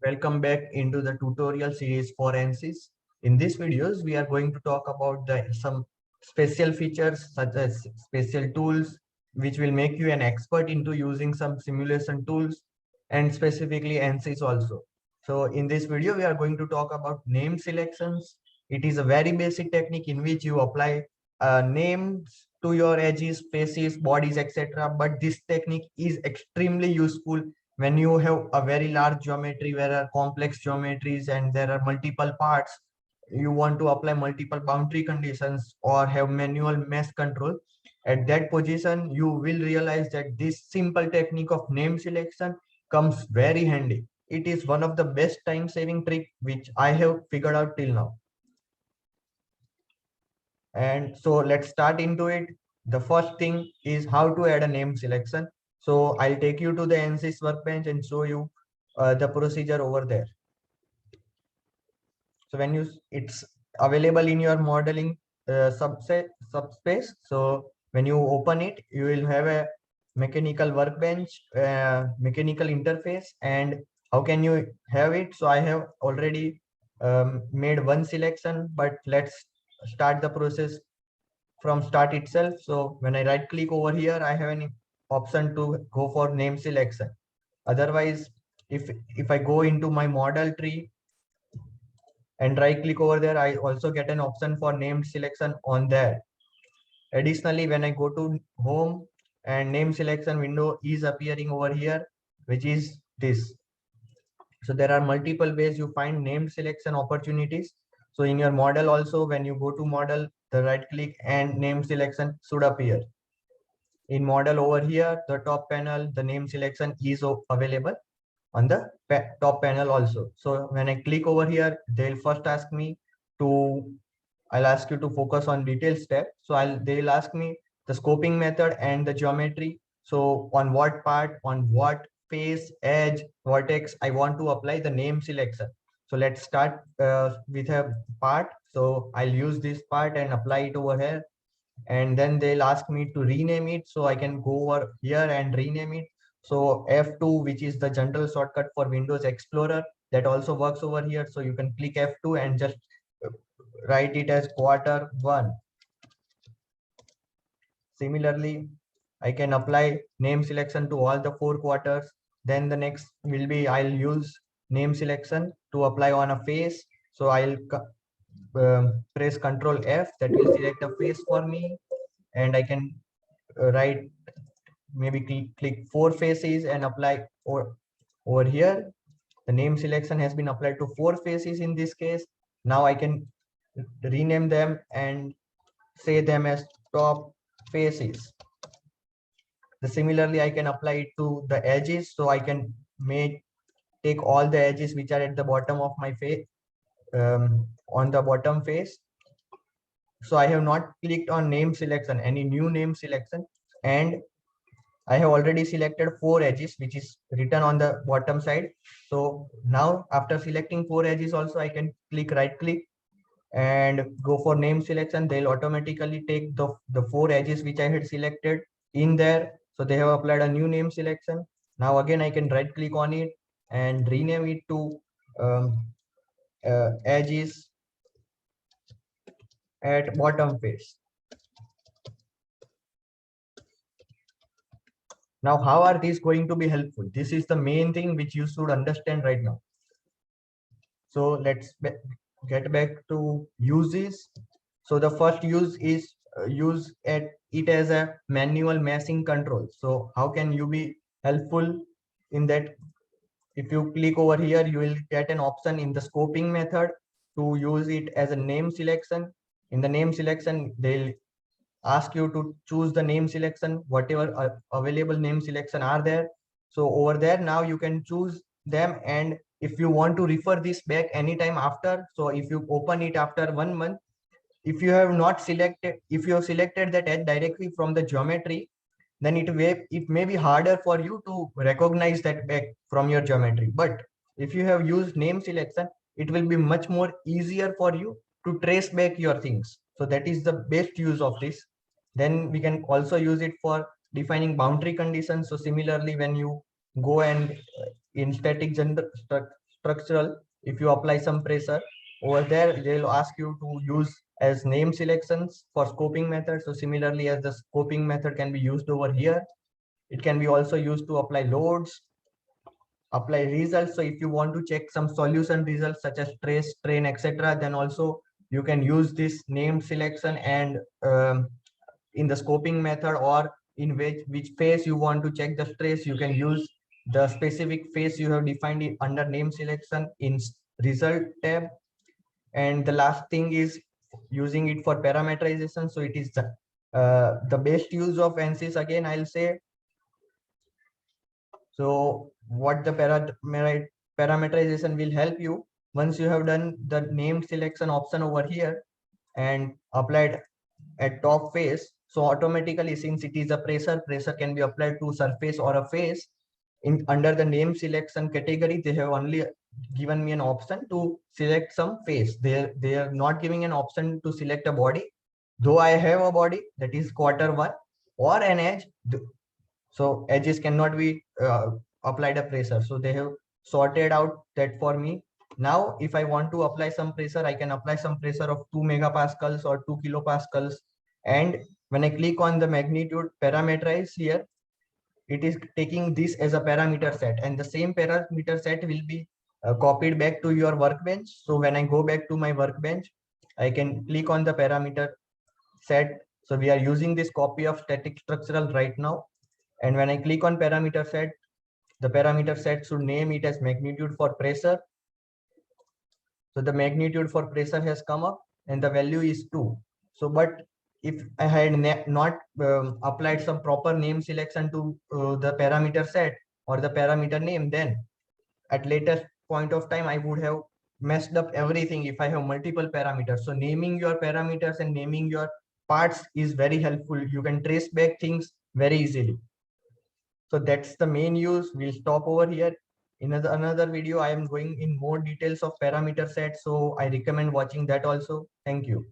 Welcome back into the tutorial series for ANSYS. In these videos, we are going to talk about some special features such as special tools, which will make you an expert into using some simulation tools and specifically ANSYS also. So in this video, we are going to talk about name selections. It is a very basic technique in which you apply names to your edges, faces, bodies, etc. But this technique is extremely useful when you have a very large geometry where are complex geometries and there are multiple parts. You want to apply multiple boundary conditions or have manual mesh control. At that position you will realize that this simple technique of name selection comes very handy. It is one of the best time saving trick which I have figured out till now. And so let's start into it. The first thing is how to add a name selection. So I'll take you to the ANSYS workbench and show you the procedure over there. So when it's available in your modeling subspace. So when you open it, you will have a mechanical workbench, mechanical interface. And how can you have it? So I have already made one selection, but let's start the process from start itself. So when I right click over here, I have an option to go for name selection. Otherwise, if I go into my model tree and right click over there, I also get an option for name selection on there. Additionally, when I go to home and name selection window is appearing over here, which is this. So there are multiple ways you find name selection opportunities. So in your model also, when you go to model, the right click and name selection should appear. In model over here, the top panel, the name selection is available on the top panel also. So when I click over here, they'll first ask me to, I'll ask you to focus on details tab. So they'll ask me the scoping method and the geometry. So on what part, on what face, edge, vertex, I want to apply the name selection. So let's start with a part. So I'll use this part and apply it over here. And then they'll ask me to rename it. So I can go over here and rename it. So F2, which is the general shortcut for Windows Explorer, that also works over here. So you can click F2 and just write it as quarter 1. Similarly, I can apply name selection to all the 4 quarters. Then the next will be, I'll use name selection to apply on a face. So I'll press Control F, that will select a face for me. And I can write, maybe click 4 faces and apply over here. The name selection has been applied to 4 faces in this case. Now I can rename them and say them as top faces. Similarly, I can apply it to the edges. So I can take all the edges which are at the bottom of my face, on the bottom face. So I have not clicked on name selection, any new name selection, and I have already selected 4 edges, which is written on the bottom side. So now after selecting 4 edges also, I can right click and go for name selection. They'll automatically take the 4 edges which I had selected in there. So they have applied a new name selection. Now again, I can right click on it and rename it to edges at bottom face. Now, how are these going to be helpful? This is the main thing which you should understand right now. So let's get back to uses. So the first use is use it as a manual meshing control. So how can you be helpful in that? If you click over here, you will get an option in the scoping method to use it as a name selection. In the name selection, they'll ask you to choose the name selection, whatever available name selection are there. So over there, now you can choose them. And if you want to refer this back anytime after, so if you open it after 1 month, if you have not selected, if you have selected that edge directly from the geometry, then it may be harder for you to recognize that back from your geometry. But if you have used name selection, it will be much more easier for you to trace back your things. So that is the best use of this. Then we can also use it for defining boundary conditions. So similarly, when you go and in structural, if you apply some pressure over there, they'll ask you to use as name selections for scoping method. So similarly as the scoping method can be used over here, it can be also used to apply loads, apply results. So if you want to check some solution results such as trace, strain, etc., then also you can use this name selection, and in the scoping method, or in which phase you want to check the stress, you can use the specific phase you have defined it under name selection in result tab. And the last thing is using it for parameterization. So it is the best use of ANSYS, again I'll say. So what the parameterization will help you, once you have done the name selection option over here and applied at top face, so automatically, since it is a pressure can be applied to surface or a face. In under the name selection category, they have only given me an option to select some face. They are not giving an option to select a body, though I have a body that is quarter one or an edge. So edges cannot be applied a pressure, so they have sorted out that for me. Now if I want to apply some pressure, I can apply some pressure of 2 megapascals or 2 kilopascals. And when I click on the magnitude parameterize here, it is taking this as a parameter set, and the same parameter set will be copied back to your workbench. So when I go back to my workbench, I can click on the parameter set. So we are using this copy of static structural right now. And when I click on parameter set, the parameter set should name it as magnitude for pressure. So the magnitude for pressure has come up and the value is 2. So, but if I had not applied some proper name selection to the parameter set or the parameter name, then at later point of time, I would have messed up everything if I have multiple parameters. So naming your parameters and naming your parts is very helpful. You can trace back things very easily. So that's the main use. We'll stop over here. In another video, I am going in more details of parameter set. So I recommend watching that also. Thank you.